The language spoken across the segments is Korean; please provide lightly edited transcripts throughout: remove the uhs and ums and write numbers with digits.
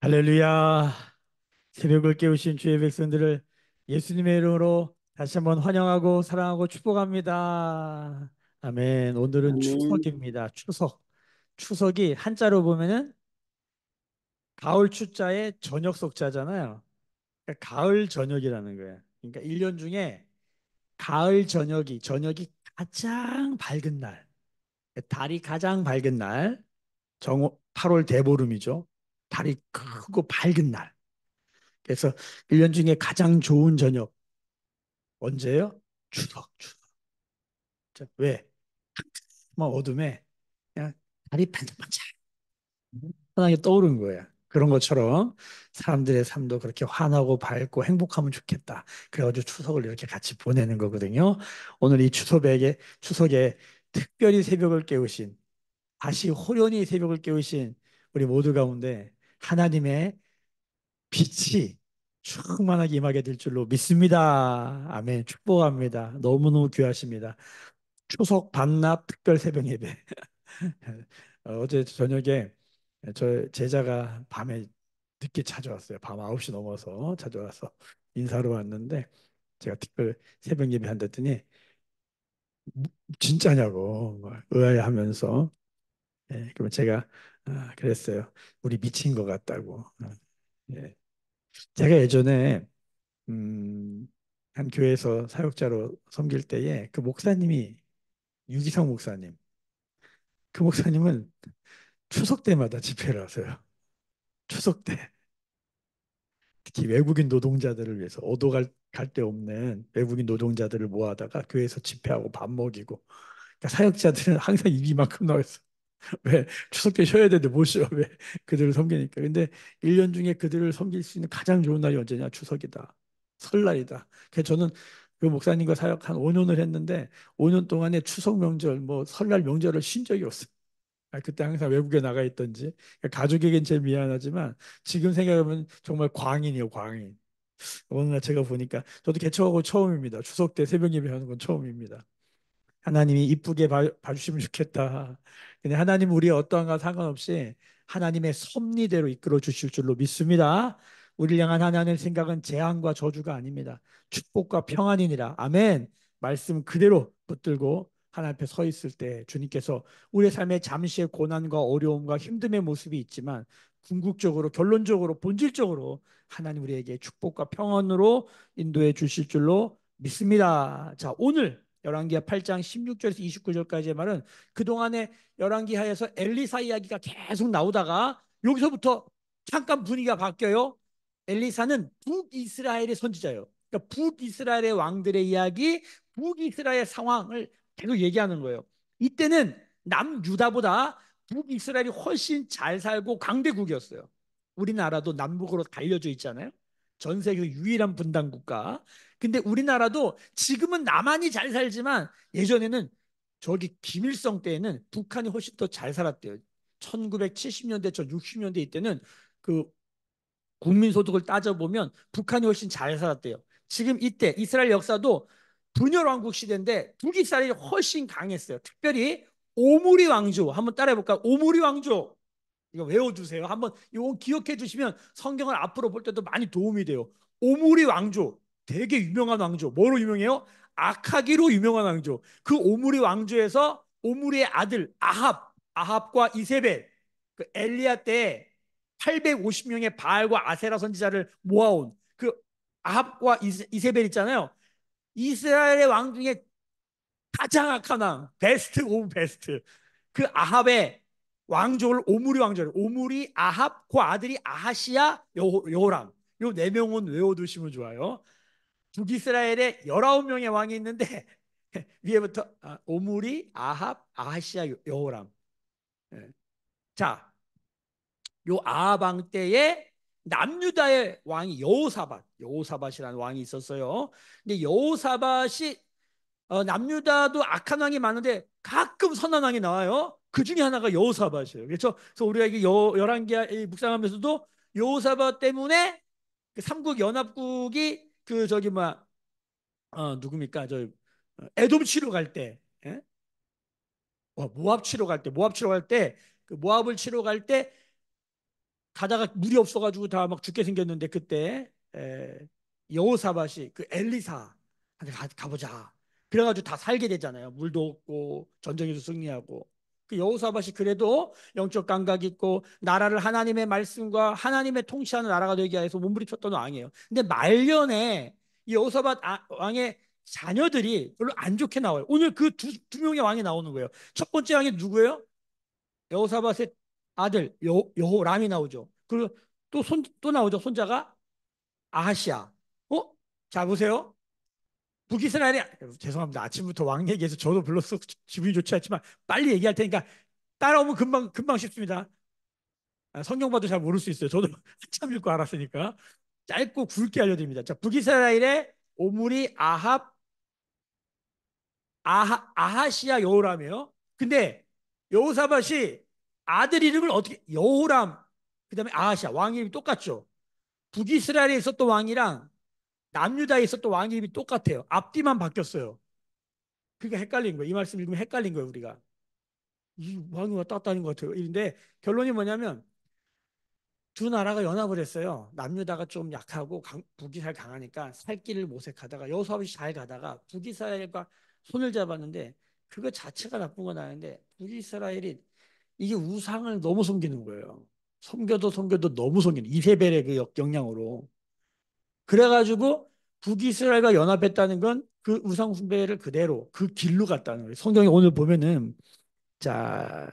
할렐루야. 새벽을 깨우신 주의 백성들을 예수님의 이름으로 다시 한번 환영하고 사랑하고 축복합니다. 아멘. 오늘은 아멘. 추석입니다. 추석. 추석이 한자로 보면은 가을 추자에 저녁 석자잖아요. 그러니까 가을 저녁이라는 거예요. 그러니까 1년 중에 가을 저녁이 가장 밝은 날. 달이 가장 밝은 날. 8월 대보름이죠. 달이 크고 밝은 날. 그래서 1년 중에 가장 좋은 저녁 언제예요? 추석, 추석. 왜? 뭐 어둠에 그냥 달이 반짝반짝 환하게 떠오르는 거예요. 그런 것처럼 사람들의 삶도 그렇게 환하고 밝고 행복하면 좋겠다. 그래가지고 추석을 이렇게 같이 보내는 거거든요. 오늘 이 추석에 특별히 새벽을 깨우신, 다시 호련히 새벽을 깨우신 우리 모두 가운데 하나님의 빛이 충만하게 임하게 될 줄로 믿습니다. 아멘. 축복합니다. 너무너무 귀하십니다. 추석 반납 특별 새벽 예배. 어제 저녁에 저 제자가 밤에 늦게 찾아왔어요. 밤 9시 넘어서 찾아와서 인사로 왔는데 제가 특별 새벽 예배 한다더니 뭐, 진짜냐고 막 의아해하면서 그러면 제가 그랬어요. 우리 미친 것 같다고. 예. 제가 예전에 음, 한 교회에서 사역자로 섬길 때에 그 목사님이 유기성 목사님, 그 목사님은 추석 때마다 집회를 하세요. 추석 때 특히 외국인 노동자들을 위해서 오도 갈 데 없는 외국인 노동자들을 모아다가 교회에서 집회하고 밥 먹이고 그러니까 사역자들은 항상 입이만큼 나와 있어. 왜 추석 때 쉬어야 되는데 못 쉬어 왜 그들을 섬기니까. 근데 1년 중에 그들을 섬길 수 있는 가장 좋은 날이 언제냐? 추석이다. 설날이다. 그래서 저는 그 목사님과 사역 한 5년을 했는데 5년 동안에 추석 명절 뭐 설날 명절을 쉰 적이 없어요. 그때 항상 외국에 나가 있던지 가족에겐 제일 미안하지만 지금 생각하면 정말 광인이요 광인. 어느 날 제가 보니까 저도 개척하고 처음입니다. 추석 때 새벽 예배하는 건 처음입니다. 하나님이 이쁘게 봐주시면 좋겠다. 근데 하나님 우리 어떠한가 상관없이 하나님의 섭리대로 이끌어 주실 줄로 믿습니다. 우리를 향한 하나님의 생각은 재앙과 저주가 아닙니다. 축복과 평안이니라. 아멘. 말씀 그대로 붙들고 하나님 앞에 서 있을 때 주님께서 우리의 삶에 잠시의 고난과 어려움과 힘듦의 모습이 있지만 궁극적으로 결론적으로 본질적으로 하나님 우리에게 축복과 평안으로 인도해 주실 줄로 믿습니다. 자, 오늘 열왕기하 8장 16절에서 29절까지의 말은 그동안에 열왕기하에서 엘리사 이야기가 계속 나오다가 여기서부터 잠깐 분위기가 바뀌어요. 엘리사는 북이스라엘의 선지자예요. 그러니까 북이스라엘의 왕들의 이야기, 북이스라엘 상황을 계속 얘기하는 거예요. 이때는 남유다보다 북이스라엘이 훨씬 잘 살고 강대국이었어요. 우리나라도 남북으로 갈려져 있잖아요. 전 세계 유일한 분단 국가. 근데 우리나라도 지금은 남한이 잘 살지만 예전에는 저기 김일성 때에는 북한이 훨씬 더 잘 살았대요. 1970년대, 저 60년대 이때는 그 국민소득을 따져보면 북한이 훨씬 잘 살았대요. 지금 이때 이스라엘 역사도 분열 왕국 시대인데 북이스라엘이 훨씬 강했어요. 특별히 오므리 왕조 한번 따라해볼까요? 오므리 왕조 이거 외워두세요. 한번 이거 기억해 두시면 성경을 앞으로 볼 때도 많이 도움이 돼요. 오므리 왕조 되게 유명한 왕조. 뭐로 유명해요? 악하기로 유명한 왕조. 그 오므리 왕조에서 오므리의 아들 아합과 이세벨 그 엘리야 때 850명의 바알과 아세라 선지자를 모아온 그 아합과 이세벨 있잖아요. 이스라엘의 왕 중에 가장 악한 왕, 베스트 오브 베스트. 그 아합의 왕조를 오므리 왕조를 오므리 아합 그 아들이 아하시야 여호람 요 네 명은 외워두시면 좋아요. 북이스라엘에 19명의 왕이 있는데 위에부터 오므리 아합 아하시야 여호람. 예. 자, 요 아방 때에 남유다의 왕이 여호사밧이라는 왕이 있었어요. 근데 여호사밧이 남유다도 악한 왕이 많은데 가끔 선한 왕이 나와요. 그 중에 하나가 여호사밧이에요. 그래서 우리가 이게 열왕기하 묵상하면서도 여호사밧 때문에 그 삼국 연합국이 그 저기 뭐 누굽니까 저 에돔 치러 갈 때, 예? 모압 치러 갈 때, 그 모압을 치러 갈 때 가다가 물이 없어가지고 다 막 죽게 생겼는데 그때 여호사밧이 그 엘리사한테 가보자. 그래가지고 다 살게 되잖아요. 물도 없고 전쟁에서 승리하고. 그 여호사밧이 그래도 영적 감각이 있고 나라를 하나님의 말씀과 하나님의 통치하는 나라가 되게 해서 몸부림쳤던 왕이에요. 근데 말년에 이 여호사밧 왕의 자녀들이 별로 안 좋게 나와요. 오늘 그 두 명의 왕이 나오는 거예요. 첫 번째 왕이 누구예요? 여호사밧의 아들 여호람이 나오죠. 그리고 또 나오죠. 손자가 아하시아. 어? 자 보세요. 북이스라엘이 죄송합니다. 아침부터 왕 얘기해서 저도 별로 썩 기분이 좋지 않지만 빨리 얘기할 테니까 따라오면 금방 쉽습니다. 성경 봐도 잘 모를 수 있어요. 저도 한참 읽고 알았으니까 짧고 굵게 알려드립니다. 자, 북이스라엘의 오므리 아하시아 여호람이에요. 근데 여호사밧이 아들 이름을 어떻게 여호람 그다음에 아하시아 왕 이름이 똑같죠. 북이스라엘에 있었던 왕이랑 남유다에 있었던 왕 이름이 똑같아요. 앞뒤만 바뀌었어요. 그게 헷갈린 거예요. 이 말씀 읽으면 헷갈린 거예요. 우리가 이 왕이 왔다 갔다 하는 것 같아요. 근데 결론이 뭐냐면 두 나라가 연합을 했어요. 남유다가 좀 약하고 북이스라엘 강하니까 살 길을 모색하다가 여호사밧이 잘 가다가 북이스라엘과 손을 잡았는데 그거 자체가 나쁜 건 아닌데 북이스라엘이 이게 우상을 너무 섬기는 거예요. 섬겨도 너무 섬기는 이세벨의 그 영향으로. 그래가지고 북이스라엘과 연합했다는 건 그 우상 숭배를 그대로 그 길로 갔다는 거예요. 성경에 오늘 보면은 자,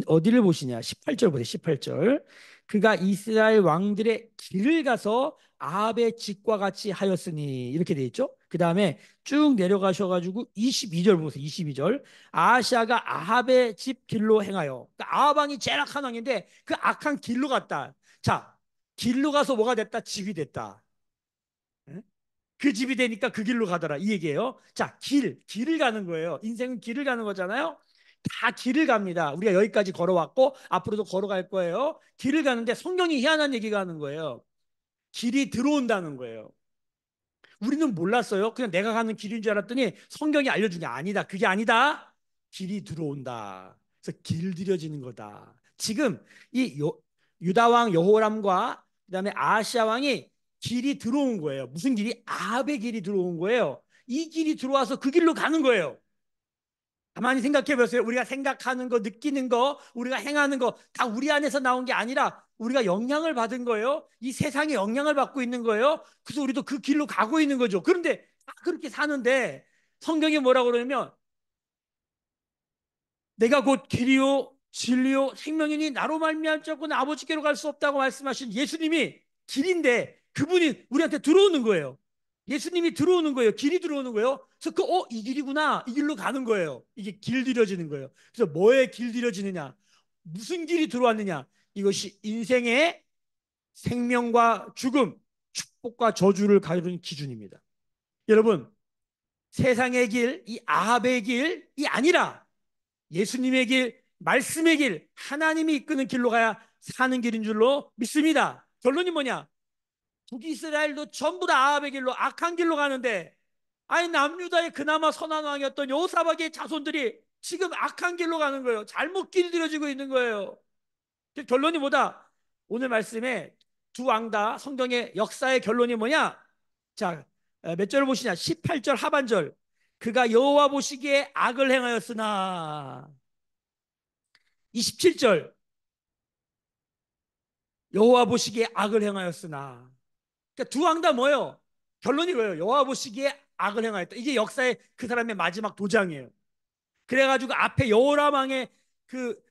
어디를 보시냐? 18절 보세요. 18절. 그가 이스라엘 왕들의 길을 가서 아합의 집과 같이 하였으니 이렇게 돼 있죠. 그 다음에 쭉 내려가셔가지고 22절 보세요. 22절. 아하시아가 아합의 집 길로 행하여. 그러니까 아합 왕이 제일 악한 왕인데 그 악한 길로 갔다. 자, 길로 가서 뭐가 됐다? 집이 됐다. 예? 그 집이 되니까 그 길로 가더라. 이 얘기예요. 자, 길을 가는 거예요. 인생은 길을 가는 거잖아요. 다 길을 갑니다. 우리가 여기까지 걸어왔고 앞으로도 걸어갈 거예요. 길을 가는데 성경이 희한한 얘기가 하는 거예요. 길이 들어온다는 거예요. 우리는 몰랐어요. 그냥 내가 가는 길인 줄 알았더니 성경이 알려준 게 아니다. 그게 아니다. 길이 들어온다. 그래서 길들여지는 거다. 지금 이 유다 왕 여호람과 그다음에 아하시아 왕이 길이 들어온 거예요. 무슨 길이? 아합의 길이 들어온 거예요. 이 길이 들어와서 그 길로 가는 거예요. 가만히 생각해 보세요. 우리가 생각하는 거, 느끼는 거, 우리가 행하는 거 다 우리 안에서 나온 게 아니라 우리가 영향을 받은 거예요. 이 세상에 영향을 받고 있는 거예요. 그래서 우리도 그 길로 가고 있는 거죠. 그런데 다 그렇게 사는데 성경이 뭐라고 그러냐면 내가 곧 길이요 진리요 생명이니 나로 말미암지 않고는 아버지께로 갈 수 없다고 말씀하신 예수님이 길인데 그분이 우리한테 들어오는 거예요. 예수님이 들어오는 거예요. 길이 들어오는 거예요. 그래서 이 길이구나. 이 길로 가는 거예요. 이게 길들여지는 거예요. 그래서 뭐에 길들여지느냐? 무슨 길이 들어왔느냐? 이것이 인생의 생명과 죽음, 축복과 저주를 가르는 기준입니다. 여러분, 세상의 길, 이 아합의 길이 아니라 예수님의 길, 말씀의 길, 하나님이 이끄는 길로 가야 사는 길인 줄로 믿습니다. 결론이 뭐냐? 북이스라엘도 전부 다 아합의 길로 악한 길로 가는데 아니 남유다의 그나마 선한 왕이었던 여호사밧의 자손들이 지금 악한 길로 가는 거예요. 잘못 길들여지고 있는 거예요. 결론이 뭐다? 오늘 말씀에 두 왕 다 성경의 역사의 결론이 뭐냐? 자, 몇 절을 보시냐? 18절 하반절. 그가 여호와 보시기에 악을 행하였으나 27절 여호와 보시기에 악을 행하였으나 그러니까 두 왕 다 뭐예요? 결론이 뭐예요? 여호와 보시기에 악을 행하였다. 이게 역사의 그 사람의 마지막 도장이에요. 그래가지고 앞에 여호람 왕의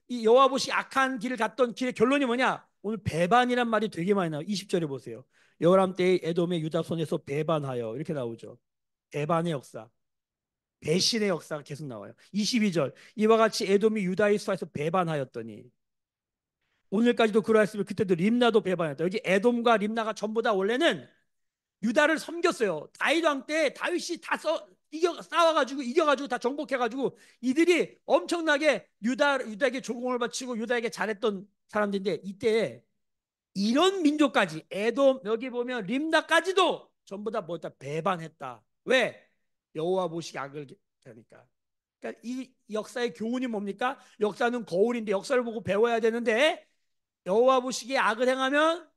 이 여호와 보시 악한 길을 갔던 길의 결론이 뭐냐? 오늘 배반이란 말이 되게 많이 나와요. 20절에 보세요. 여호람 때의 에돔의 유다 손에서 배반하여 이렇게 나오죠. 배반의 역사, 배신의 역사가 계속 나와요. 22절 이와 같이 에돔이 유다의 수하에서 배반하였더니 오늘까지도 그러했으면 그때도 림나도 배반했다. 여기 에돔과 림나가 전부 다 원래는 유다를 섬겼어요. 다윗 왕 때 다윗이 다 싸워가지고 이겨가지고 다 정복해가지고 이들이 엄청나게 유다에게 조공을 바치고 유다에게 잘했던 사람들인데 이때 이런 민족까지 에돔 여기 보면 림나까지도 전부 다 뭐다 배반했다. 왜? 여호와 보시기 악을 하니까. 그러니까 이 역사의 교훈이 뭡니까? 역사는 거울인데 역사를 보고 배워야 되는데 여호와 보시기에 악을 행하면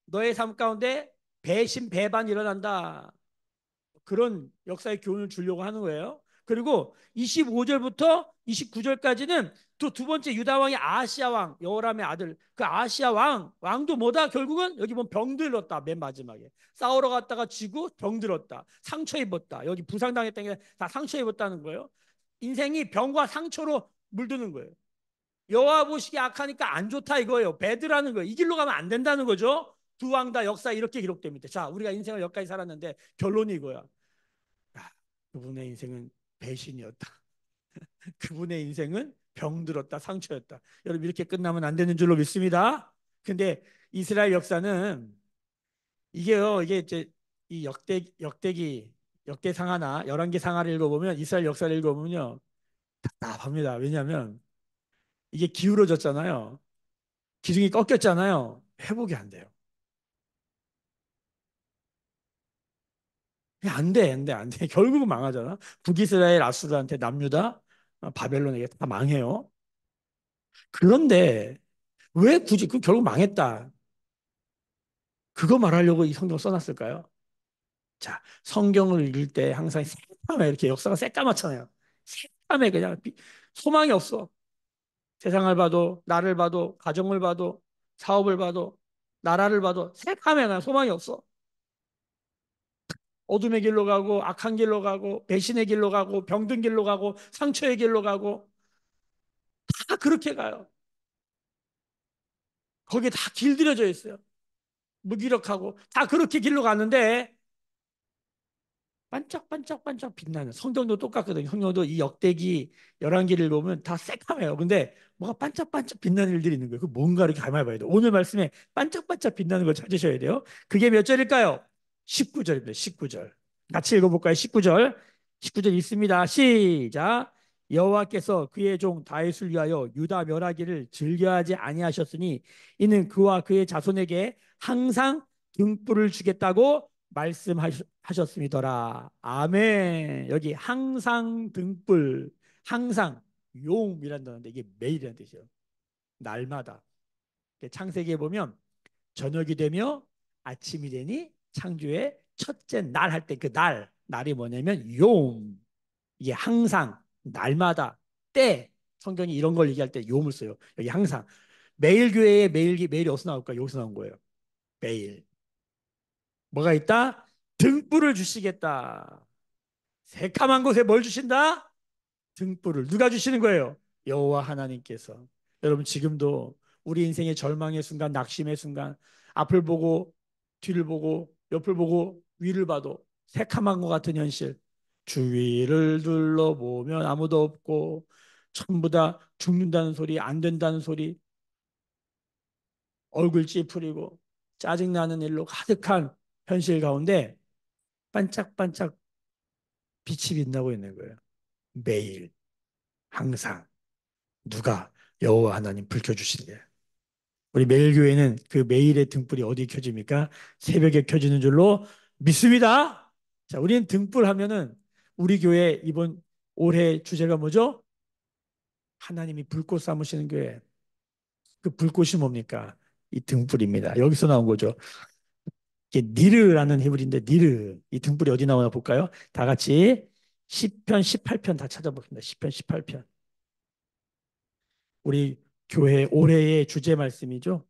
너의 삶 가운데 배신 배반이 일어난다. 그런 역사의 교훈을 주려고 하는 거예요. 그리고 25절부터 29절까지는 또 두 번째 유다 왕이 아하시아 왕, 여호람의 아들, 그 아하시아 왕도 뭐다? 결국은 여기 보면 병들었다. 맨 마지막에 싸우러 갔다가 지고 병들었다, 상처 입었다. 여기 부상당했다는 게 다 상처 입었다는 거예요. 인생이 병과 상처로 물드는 거예요. 여호와 보시기 악하니까 안 좋다 이거예요. 배드라는 거예요. 이 길로 가면 안 된다는 거죠. 두 왕 다 역사 이렇게 기록됩니다. 자, 우리가 인생을 여기까지 살았는데 결론이 이거야. 야, 그분의 인생은 배신이었다. 그분의 인생은 병들었다, 상처였다. 여러분 이렇게 끝나면 안 되는 줄로 믿습니다. 근데 이스라엘 역사는 이게요, 이게 이제 이 역대 상하나 열왕기 상하를 읽어보면 이스라엘 역사를 읽어보면요 답답합니다. 왜냐하면 이게 기울어졌잖아요. 기둥이 꺾였잖아요. 회복이 안 돼요. 안 돼, 안 돼, 안 돼. 결국은 망하잖아. 북이스라엘 아수르한테 남유다, 바벨론에게 다 망해요. 그런데 왜 굳이 그 결국 망했다. 그거 말하려고 이 성경을 써놨을까요? 자, 성경을 읽을 때 항상 새까매 이렇게 역사가 새까맣잖아요. 새까매 그냥 소망이 없어. 세상을 봐도 나를 봐도 가정을 봐도 사업을 봐도 나라를 봐도 새까매 그냥 소망이 없어. 어둠의 길로 가고 악한 길로 가고 배신의 길로 가고 병든 길로 가고 상처의 길로 가고 다 그렇게 가요. 거기에 다 길들여져 있어요. 무기력하고 다 그렇게 길로 가는데 반짝반짝반짝 빛나는 성경도 똑같거든요. 성경도 이 역대기 11기를 보면 다 새카매요. 근데 뭐가 반짝반짝 빛나는 일들이 있는 거예요. 그 뭔가 이렇게 가만히 봐야 돼요. 오늘 말씀에 반짝반짝 빛나는 걸 찾으셔야 돼요. 그게 몇 절일까요? 19절입니다. 19절. 같이 읽어볼까요? 19절. 19절 있습니다. 시작. 여호와께서 그의 종 다윗을 위하여 유다 멸하기를 즐겨하지 아니하셨으니 이는 그와 그의 자손에게 항상 등불을 주겠다고 말씀하셨습니다라. 아멘. 여기 항상 등불, 항상 용이란 단어인데 이게 매일이라는 뜻이에요. 날마다. 창세기에 보면 저녁이 되며 아침이 되니 창조의 첫째 날 할 때 그 날이 뭐냐면 용. 이게 항상 날마다 때 성경이 이런 걸 얘기할 때 용을 써요. 여기 항상 매일 교회에 매일이 어디서 나올까? 여기서 나온 거예요. 매일. 뭐가 있다? 등불을 주시겠다. 새카만 곳에 뭘 주신다? 등불을. 누가 주시는 거예요? 여호와 하나님께서. 여러분 지금도 우리 인생의 절망의 순간, 낙심의 순간, 앞을 보고 뒤를 보고 옆을 보고 위를 봐도 새카만 것 같은 현실. 주위를 둘러보면 아무도 없고 전부 다 죽는다는 소리, 안 된다는 소리, 얼굴 찌푸리고 짜증나는 일로 가득한 현실 가운데 반짝반짝 빛이 빛나고 있는 거예요. 매일, 항상. 누가? 여호와 하나님 불 켜주시는 거예요. 우리 매일 교회는 그 매일의 등불이 어디 켜집니까? 새벽에 켜지는 줄로 믿습니다. 자, 우리는 등불 하면은 우리 교회 이번 올해 주제가 뭐죠? 하나님이 불꽃 삼으시는 교회. 그 불꽃이 뭡니까? 이 등불입니다. 여기서 나온 거죠. 이게 니르라는 히브리인데 니르. 이 등불이 어디 나오나 볼까요? 다 같이 시편 18편 다 찾아보겠습니다. 시편 18편. 우리 교회 올해의 주제 말씀이죠.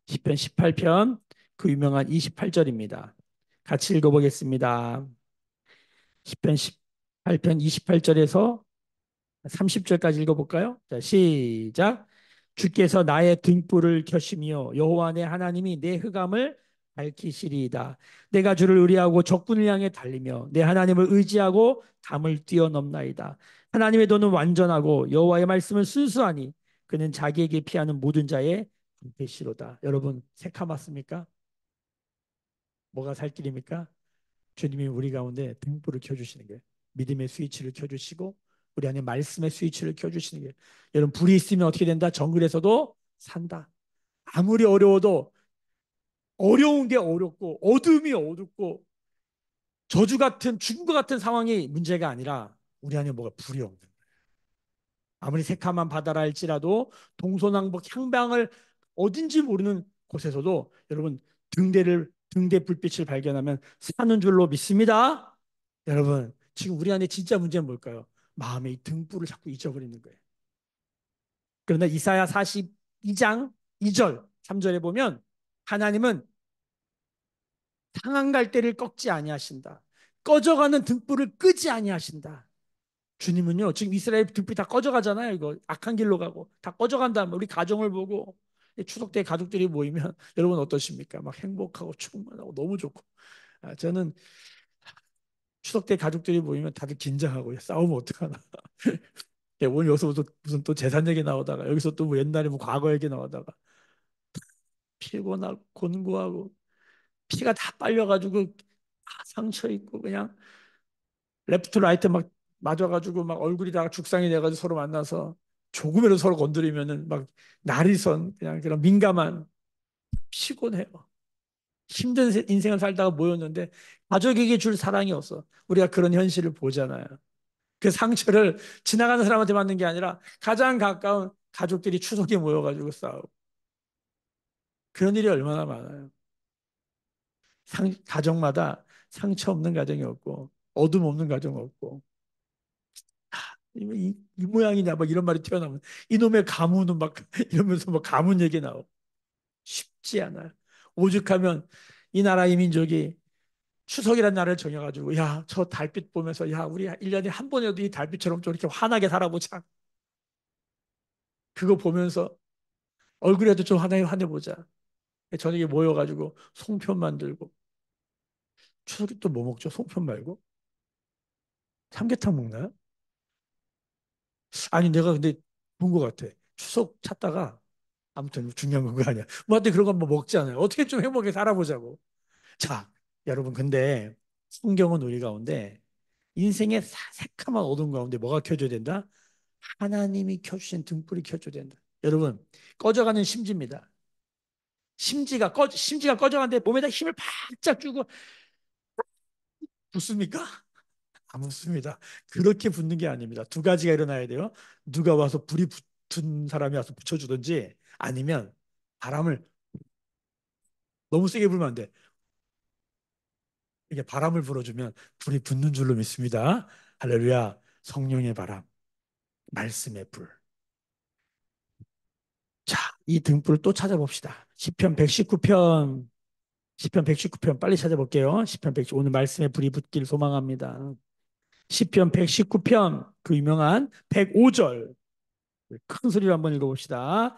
시편 18편 그 유명한 28절입니다. 같이 읽어보겠습니다. 시편 18편 28절에서 30절까지 읽어볼까요? 자, 시작. 주께서 나의 등불을 켜시며 여호와 내 하나님이 내 흑암을 밝히시리이다. 내가 주를 의뢰하고 적군을 향해 달리며 내 하나님을 의지하고 담을 뛰어넘나이다. 하나님의 도는 완전하고 여호와의 말씀은 순수하니 그는 자기에게 피하는 모든 자의 방패시로다. 여러분 새카맣습니까? 뭐가 살 길입니까? 주님이 우리 가운데 등불을 켜주시는 거예요. 믿음의 스위치를 켜주시고 우리 안에 말씀의 스위치를 켜주시는 거예요. 여러분 불이 있으면 어떻게 된다? 정글에서도 산다. 아무리 어려워도 어려운 게 어렵고 어둠이 어둡고 저주 같은 죽음과 같은 상황이 문제가 아니라 우리 안에 뭐가 불이 없는 거예요. 아무리 새카만 바다라 할지라도 동서남북 향방을 어딘지 모르는 곳에서도 여러분 등대 불빛을 발견하면 사는 줄로 믿습니다. 여러분, 지금 우리 안에 진짜 문제는 뭘까요? 마음의 이 등불을 자꾸 잊어버리는 거예요. 그러나 이사야 42장 2절, 3절에 보면 하나님은 상한 갈대를 꺾지 아니하신다. 꺼져가는 등불을 끄지 아니하신다. 주님은요, 지금 이스라엘 등불이 다 꺼져가잖아요. 이거 악한 길로 가고 다 꺼져간다. 우리 가정을 보고 추석 때 가족들이 모이면 여러분 어떠십니까? 막 행복하고 충만하고 너무 좋고. 저는 추석 때 가족들이 모이면 다들 긴장하고 싸우면 어떡하나. 오늘 여기서 무슨 또 재산 얘기 나오다가 여기서 또 뭐 옛날에 뭐 과거 얘기 나오다가 피곤하고 곤고하고 피가 다 빨려가지고 상처 있고 그냥 레프트 라이트 막 맞아가지고 막 얼굴이 다 죽상이 돼가지고 서로 만나서 조금이라도 서로 건드리면은 막 날이 선 그냥 그런 민감한 피곤해요. 힘든 인생을 살다가 모였는데 가족에게 줄 사랑이 없어. 우리가 그런 현실을 보잖아요. 그 상처를 지나가는 사람한테 받는 게 아니라 가장 가까운 가족들이 추석에 모여가지고 싸우고 그런 일이 얼마나 많아요. 가정마다 상처 없는 가정이 없고 어둠 없는 가정 없고 이 모양이냐 막 이런 말이 튀어나오면 이놈의 가문은 막 이러면서 막 가문 얘기 나오고 쉽지 않아요. 오죽하면 이 나라 이 민족이 추석이라는 날을 정해가지고 야 저 달빛 보면서 야 우리 1년에 한 번이라도 이 달빛처럼 좀 이렇게 환하게 살아보자. 그거 보면서 얼굴에도 좀 환해 보자. 저녁에 모여가지고 송편 만들고 추석에 또 뭐 먹죠? 송편 말고 삼계탕 먹나요? 아니 내가 근데 본 것 같아. 추석 찾다가 아무튼 중요한 건 그거 아니야. 뭐 하여튼 그런 건 뭐 먹지 않아요. 어떻게 좀 행복하게 살아보자고. 자, 여러분 근데 성경은 우리 가운데 인생의 새카만 어둠 가운데 뭐가 켜줘야 된다? 하나님이 켜주신 등불이 켜줘야 된다. 여러분 꺼져가는 심지입니다. 심지가 꺼져가는데 몸에다 힘을 바짝 주고 붙습니까? 안 붙습니다. 그렇게 붙는 게 아닙니다. 두 가지가 일어나야 돼요. 누가 와서 불이 붙은 사람이 와서 붙여주든지 아니면 바람을 너무 세게 불면 안 돼. 이게 바람을 불어주면 불이 붙는 줄로 믿습니다. 할렐루야. 성령의 바람, 말씀의 불. 자, 이 등불을 또 찾아봅시다. 시편 119편, 시편 119편 빨리 찾아볼게요. 시편 119 오늘 말씀의 불이 붙길 소망합니다. 시편 119편 그 유명한 105절 큰 소리로 한번 읽어봅시다.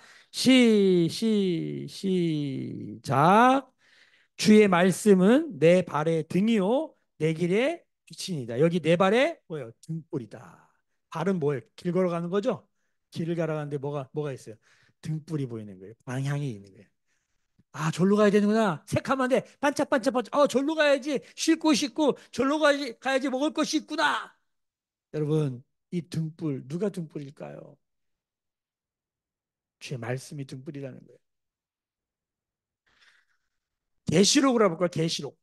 시작. 주의 말씀은 내 발의 등이요 내 길의 빛이니다. 여기 내 발에 뭐예요? 등불이다. 발은 뭐예요? 길 걸어가는 거죠? 길을 걸어가는데 뭐가 있어요? 등불이 보이는 거예요. 방향이 있는 거예요. 아, 절로 가야 되는구나. 새카만데 반짝반짝반짝. 절로 가야지. 쉴 곳이 있고 절로 가야지 먹을 것이 있구나. 여러분, 이 등불 누가 등불일까요? 주의 말씀이 등불이라는 거예요. 계시록으로 해볼까요? 계시록.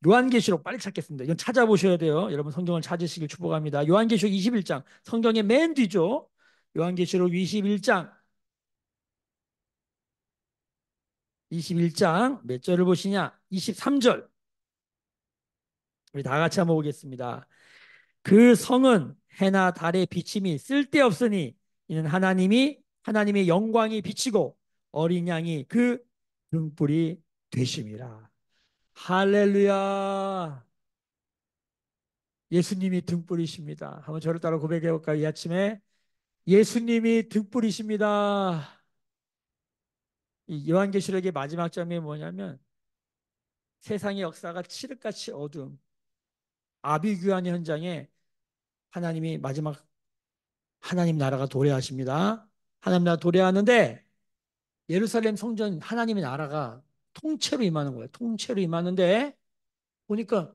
요한계시록 빨리 찾겠습니다. 이건 찾아보셔야 돼요. 여러분 성경을 찾으시길 축복합니다. 요한계시록 21장 성경의 맨 뒤죠. 요한계시록 21장 몇 절을 보시냐? 23절. 우리 다 같이 한번 보겠습니다. 그 성은 해나 달의 비침이 쓸데없으니 이는 하나님의 영광이 비치고 어린 양이 그 등불이 되심이라. 할렐루야. 예수님이 등불이십니다. 한번 저를 따라 고백해 볼까요? 이 아침에 예수님이 등불이십니다. 이 요한계시록의 마지막 장면이 뭐냐면 세상의 역사가 칠흑같이 어두움 아비규환의 현장에 하나님이 마지막 하나님 나라가 도래하십니다. 하나님 나라 도래하는데 예루살렘 성전 하나님의 나라가 통째로 임하는 거예요. 통째로 임하는데 보니까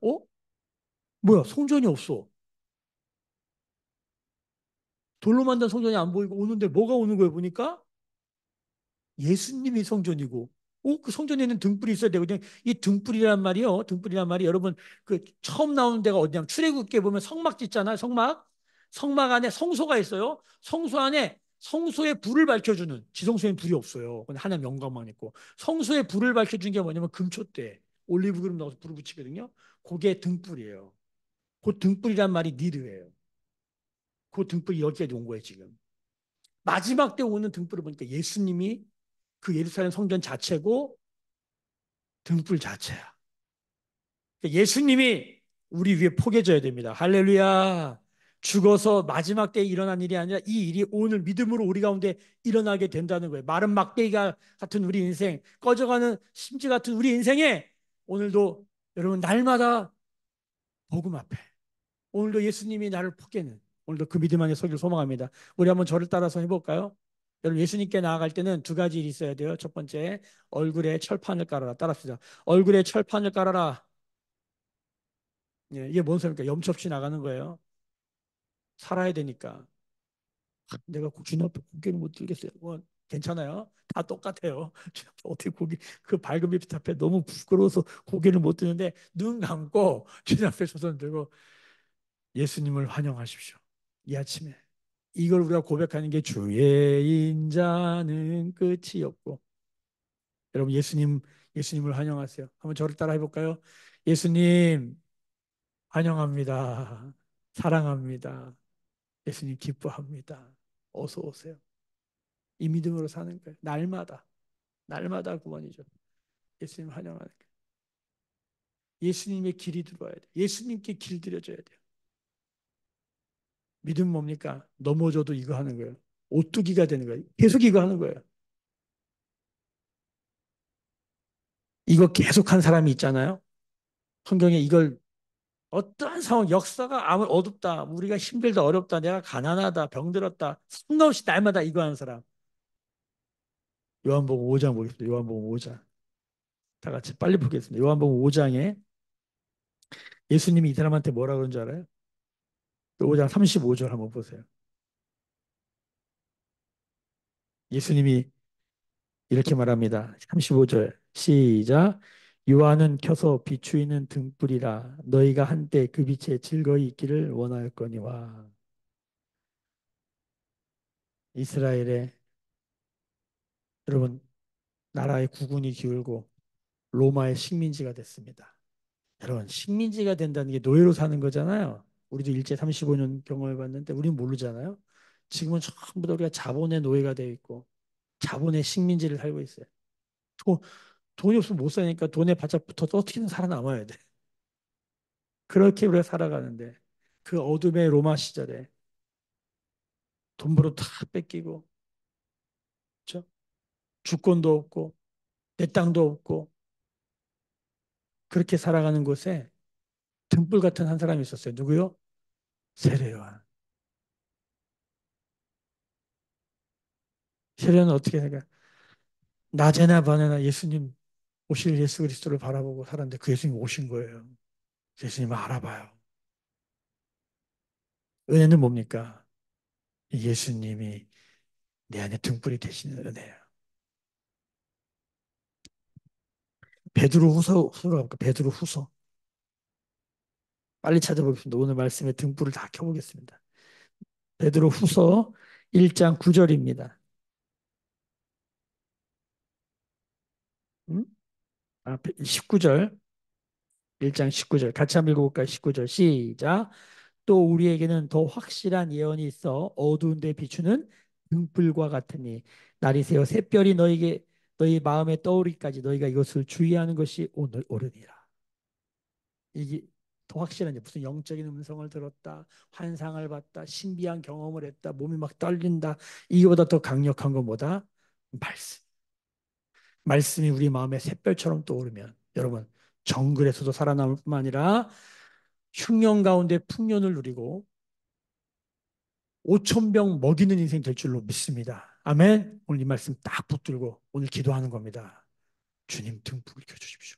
뭐야 성전이 없어. 돌로 만든 성전이 안 보이고 오는데 뭐가 오는 거예요 보니까 예수님이 성전이고 그 성전에는 등불이 있어야 되거든요. 이 등불이란 말이요. 등불이란 말이 여러분 그 처음 나오는 데가 어디냐면 출애굽기에 보면 성막 짓잖아요. 성막 안에 성소가 있어요. 성소 안에 성소에 불을 밝혀주는, 지성소에는 불이 없어요. 근데 하나님 영광만 있고 성소에 불을 밝혀주는 게 뭐냐면 금초대 올리브 그룹 넣어서 불을 붙이거든요. 그게 등불이에요. 그 등불이란 말이 니르예요. 그 등불이 여기까지 온 거예요 지금. 마지막 때 오는 등불을 보니까 예수님이 그 예루살렘 성전 자체고 등불 자체야. 그러니까 예수님이 우리 위에 포개져야 됩니다. 할렐루야. 죽어서 마지막 때에 일어난 일이 아니라 이 일이 오늘 믿음으로 우리 가운데 일어나게 된다는 거예요. 마른 막대기가 같은 우리 인생, 꺼져가는 심지 같은 우리 인생에 오늘도 여러분 날마다 복음 앞에 오늘도 예수님이 나를 포개는 오늘도 그 믿음 안에 서기를 소망합니다. 우리 한번 저를 따라서 해볼까요? 여러분 예수님께 나아갈 때는 두 가지 일이 있어야 돼요. 첫 번째 얼굴에 철판을 깔아라. 따라합시다. 얼굴에 철판을 깔아라. 예, 이게 뭔 소리입니까? 염치 없이 나가는 거예요. 살아야 되니까. 내가 주님 앞에 고개를 못 들겠어요. 뭐, 괜찮아요. 다 똑같아요. 주님 앞에 어떻게 그 밝은 빛 앞에 너무 부끄러워서 고개를 못 드는데 눈 감고 주님 앞에 손 들고 예수님을 환영하십시오. 이 아침에. 이걸 우리가 고백하는 게 주의 인자는 끝이 없고. 여러분 예수님을 환영하세요. 한번 저를 따라 해볼까요? 예수님 환영합니다. 사랑합니다. 예수님 기뻐합니다. 어서 오세요. 이 믿음으로 사는 거예요. 날마다 구원이죠. 예수님 환영하는 거예요. 예수님의 길이 들어와야 돼요. 예수님께 길 들여줘야 돼요. 믿음 뭡니까? 넘어져도 이거 하는 거예요. 오뚜기가 되는 거예요. 계속 이거 하는 거예요. 이거 계속 한 사람이 있잖아요. 성경에 이걸 어떠한 상황, 역사가 아무리 어둡다, 우리가 힘들다, 어렵다, 내가 가난하다, 병들었다, 상관없이 날마다 이거 하는 사람. 요한복음 5장 보겠습니다. 요한복음 5장. 다 같이 빨리 보겠습니다. 요한복음 5장에 예수님이 이 사람한테 뭐라 그런 줄 알아요? 5장 35절 한번 보세요. 예수님이 이렇게 말합니다. 35절 시작. 요한은 켜서 비추이는 등불이라 너희가 한때 그 빛에 즐거이 있기를 원하였거니와. 이스라엘의 여러분 나라의 국군이 기울고 로마의 식민지가 됐습니다. 여러분 식민지가 된다는 게 노예로 사는 거잖아요. 우리도 일제 35년 경험해 봤는데 우리는 모르잖아요. 지금은 전부 다 우리가 자본의 노예가 되어 있고 자본의 식민지를 살고 있어요. 돈, 돈이 없으면 못 사니까 돈에 바짝 붙어서 어떻게든 살아남아야 돼. 그렇게 우리가 살아가는데 그 어둠의 로마 시절에 돈으로 다 뺏기고 그렇죠? 주권도 없고 내 땅도 없고 그렇게 살아가는 곳에 등불 같은 한 사람이 있었어요. 누구요? 세례요한. 세례요한은 어떻게 생각? 낮에나 밤에나 예수님 오실 예수 그리스도를 바라보고 살았는데 그 예수님 오신 거예요. 예수님을 알아봐요. 은혜는 뭡니까? 예수님이 내 안에 등불이 되시는 은혜예요. 베드로 후서로 가볼까? 베드로 후서. 빨리 찾아보겠습니다. 오늘 말씀에 등불을 다 켜보겠습니다. 베드로 후서 1장 9절입니다. 음? 19절. 1장 19절. 같이 한번 읽어볼까요? 19절. 시작. 또 우리에게는 더 확실한 예언이 있어 어두운 데 비추는 등불과 같으니 날이 새어 샛별이 너희 마음에 떠오르기까지 너희가 이것을 주의하는 것이 오늘 옳으니라. 이게 더 확실한 무슨 영적인 음성을 들었다, 환상을 봤다, 신비한 경험을 했다, 몸이 막 떨린다. 이거보다 더 강력한 건 뭐다? 말씀. 말씀이 우리 마음에 샛별처럼 떠오르면 여러분 정글에서도 살아남을 뿐만 아니라 흉년 가운데 풍년을 누리고 5천 병 먹이는 인생 될 줄로 믿습니다. 아멘. 오늘 이 말씀 딱 붙들고 오늘 기도하는 겁니다. 주님 등불 켜주십시오.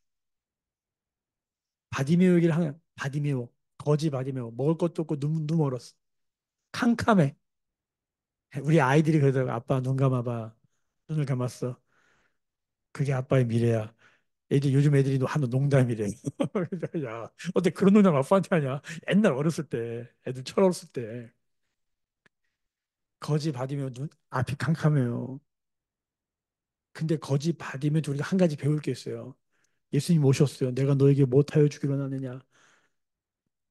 바디메오 얘기를 하면 바디메오 거지 바디메오 먹을 것도 없고 눈 멀었어. 캄캄해. 우리 아이들이 그러더라고. 아빠 눈 감아봐. 눈을 감았어. 그게 아빠의 미래야. 요즘 애들이 하는 농담이래. 야, 어때 그런 농담 아빠한테 하냐? 옛날 어렸을 때, 애들 철 어렸을 때. 거지 받으면 눈 앞이 캄캄해요. 근데 거지 받으면 우리가 한 가지 배울 게 있어요. 예수님 오셨어요. 내가 너에게 못하여 주기로 하느냐.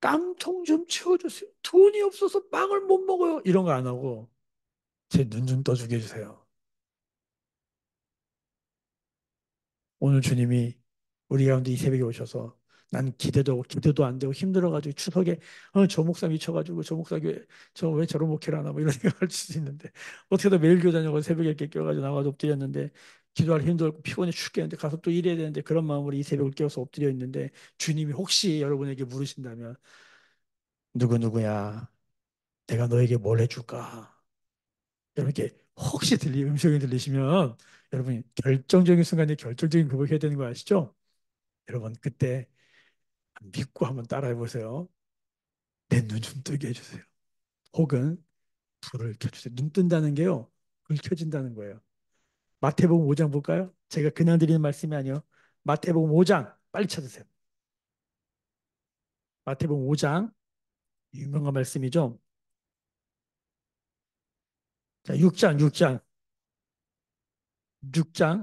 깡통 좀 치워주세요. 돈이 없어서 빵을 못 먹어요. 이런 거 안 하고 제 눈 좀 떠주게 해주세요. 오늘 주님이 우리 가운데 이 새벽에 오셔서 난 기대도 안 되고 힘들어가지고 추석에 저 목사 미쳐가지고 저 목사 교회 저 왜 저런 목회를 하나 뭐 이런 생각할 수도 있는데 어떻게든 매일 교회 다녀고 새벽에 이렇게 깨워가지고 나와서 엎드렸는데 기도할 힘도 없고 피곤해 죽겠는데 가서 또 일해야 되는데 그런 마음으로 이 새벽을 깨워서 엎드려 있는데 주님이 혹시 여러분에게 물으신다면 누구누구야 내가 너에게 뭘 해줄까? 이렇게 혹시 음성이 들리시면 여러분이 결정적인 순간에 결정적인 고백해야 되는 거 아시죠? 여러분 그때 믿고 한번 따라해 보세요. 내 눈 좀 뜨게 해주세요. 혹은 불을 켜주세요. 눈 뜬다는 게요. 불 켜진다는 거예요. 마태복음 5장 볼까요? 제가 그냥 드리는 말씀이 아니요. 마태복음 5장 빨리 찾으세요. 마태복음 5장 유명한 말씀이죠. 자, 6장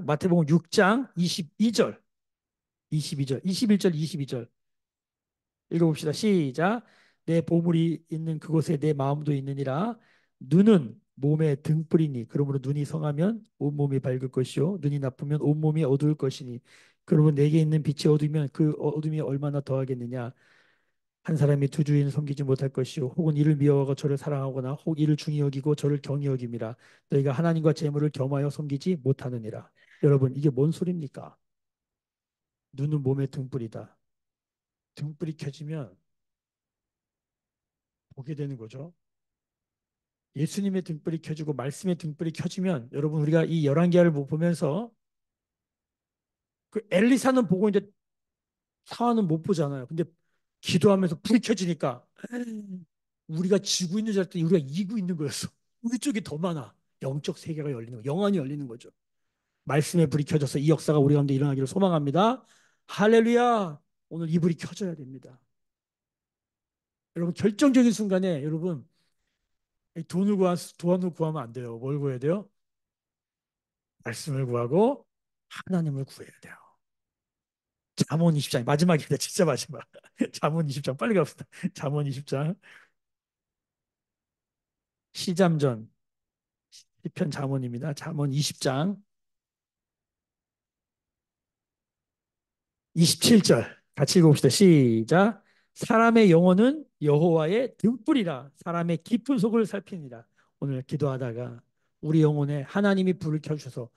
마태복음 6장 22절 22절 21절 22절 읽어봅시다. 시작. 내 보물이 있는 그곳에 내 마음도 있느니라. 눈은 몸의 등불이니 그러므로 눈이 성하면 온몸이 밝을 것이요 눈이 나쁘면 온몸이 어두울 것이니 그러므로 내게 있는 빛이 어두우면 그 어둠이 얼마나 더하겠느냐. 한 사람이 두 주인을 섬기지 못할 것이요 혹은 이를 미워하고 저를 사랑하거나 혹 이를 중히 여기고 저를 경히 여김이라. 너희가 하나님과 재물을 겸하여 섬기지 못하느니라. 여러분 이게 뭔 소리입니까? 눈은 몸의 등불이다. 등불이 켜지면 보게 되는 거죠. 예수님의 등불이 켜지고 말씀의 등불이 켜지면 여러분 우리가 이 열왕기하를 보면서 그 엘리사는 보고 이제 사안은 못 보잖아요. 근데 기도하면서 불이 켜지니까 우리가 지고 있는 줄 알았더니 우리가 이기고 있는 거였어. 우리 쪽이 더 많아. 영적 세계가 열리는 거, 영안이 열리는 거죠. 말씀의 불이 켜져서 이 역사가 우리 가운데 일어나기를 소망합니다. 할렐루야. 오늘 이 불이 켜져야 됩니다. 여러분 결정적인 순간에 여러분 돈을 구하면 안 돼요. 뭘 구해야 돼요? 말씀을 구하고 하나님을 구해야 돼요. 잠언 20장 마지막입니다. 진짜 마지막. 잠언 20장 빨리 갑시다. 잠언 20장 시잠전 시편 잠언입니다. 잠언 20장 27절 같이 읽어봅시다. 시작. 사람의 영혼은 여호와의 등불이라 사람의 깊은 속을 살피니라. 오늘 기도하다가 우리 영혼에 하나님이 불을 켜주셔서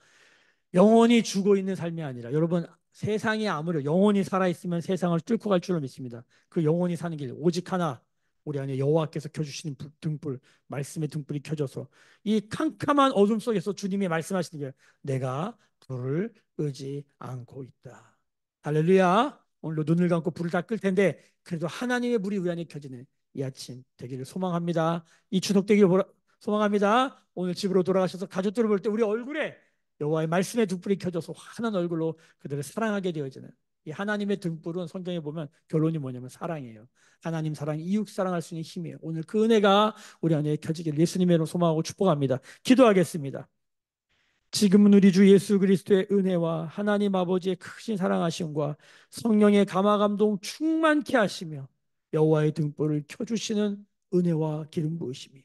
영원히 죽어 있는 삶이 아니라 여러분 세상이 아무리 영원히 살아있으면 세상을 뚫고 갈 줄로 믿습니다. 그 영원히 사는 길 오직 하나 우리 안에 여호와께서 켜주시는 등불 말씀의 등불이 켜져서 이 캄캄한 어둠 속에서 주님이 말씀하시는 게 내가 불을 끄지 않고 있다. 할렐루야. 오늘도 눈을 감고 불을 다 끌 텐데 그래도 하나님의 불이 우리 안에 켜지는 이 아침 되기를 소망합니다. 이 추석 되기를 소망합니다. 오늘 집으로 돌아가셔서 가족들을 볼 때 우리 얼굴에 여호와의 말씀의 등불이 켜져서 환한 얼굴로 그들을 사랑하게 되어지는 이 하나님의 등불은 성경에 보면 결론이 뭐냐면 사랑이에요. 하나님 사랑, 이웃 사랑할 수 있는 힘이에요. 오늘 그 은혜가 우리 안에 켜지길 예수님의 이름으로 소망하고 축복합니다. 기도하겠습니다. 지금은 우리 주 예수 그리스도의 은혜와 하나님 아버지의 크신 사랑하심과 성령의 감화 감동 충만케 하시며 여호와의 등불을 켜주시는 은혜와 기름 부으심이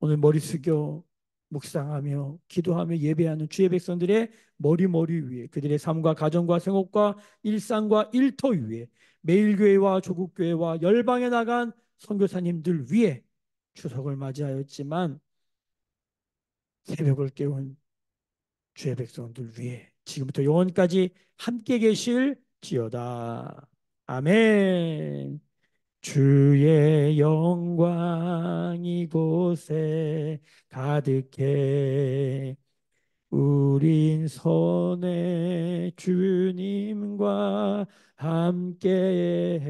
오늘 머리 숙여 묵상하며 기도하며 예배하는 주의 백성들의 머리 위에 그들의 삶과 가정과 생업과 일상과 일터 위에 매일교회와 조국교회와 열방에 나간 선교사님들 위에 추석을 맞이하였지만 새벽을 깨운 주의 백성들 위에 지금부터 영원까지 함께 계실지어다. 아멘. 주의 영광 이곳에 가득해 우린 선의 주님과 함께해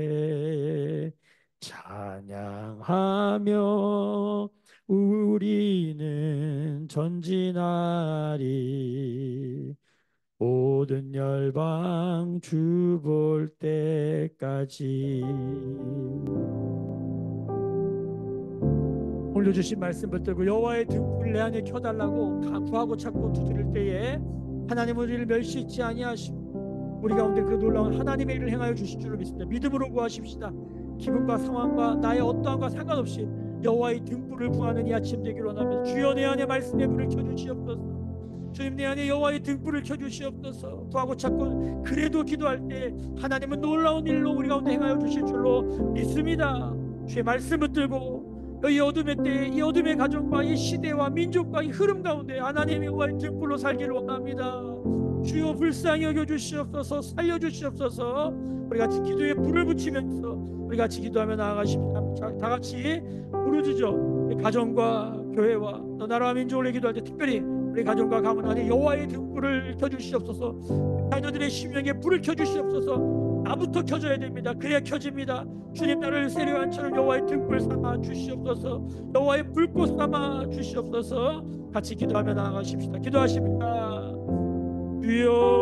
찬양하며 우리는 전진하리 모든 열방 주 볼 때까지 오늘 주신 말씀 붙들고 여호와의 등불을 내 안에 켜달라고 구하고 찾고 두드릴 때에 하나님은 우리를 멸시치 아니하시고 우리 가운데 그 놀라운 하나님의 일을 행하여 주실 줄로 믿습니다. 믿음으로 구하십시다. 기분과 상황과 나의 어떠함과 상관없이 여호와의 등불을 구하는 이 아침 되기를 원합니다. 주여 내 안에 말씀의 불을 켜주시옵소서. 주님 내 안에 여호와의 등불을 켜주시옵소서. 구하고 찾고 그래도 기도할 때 하나님은 놀라운 일로 우리 가운데 행하여 주실 줄로 믿습니다. 주의 말씀 붙들고 이 어둠의 때에 이 어둠의 가정과 이 시대와 민족과 이 흐름 가운데 하나님의 여호와의 등불로 살기를 원합니다. 주여 불쌍히 여겨주시옵소서. 살려주시옵소서. 우리 같이 기도에 불을 붙이면서 우리 같이 기도하며 나아가십니다. 다 같이 부르짖어 가정과 교회와 또 나라와 민족을 위해 기도할 때 특별히 우리 가정과 가문 안에 여호와의 등불을 켜주시옵소서. 자녀들의 심령에 불을 켜주시옵소서. 나부터 켜져야 됩니다. 그래야 켜집니다. 주님 나를 세례요한처럼 여호와의 등불 삼아 주시옵소서. 여호와의 불꽃 삼아 주시옵소서. 같이 기도하며 나아가십시다. 기도하십니다. 주여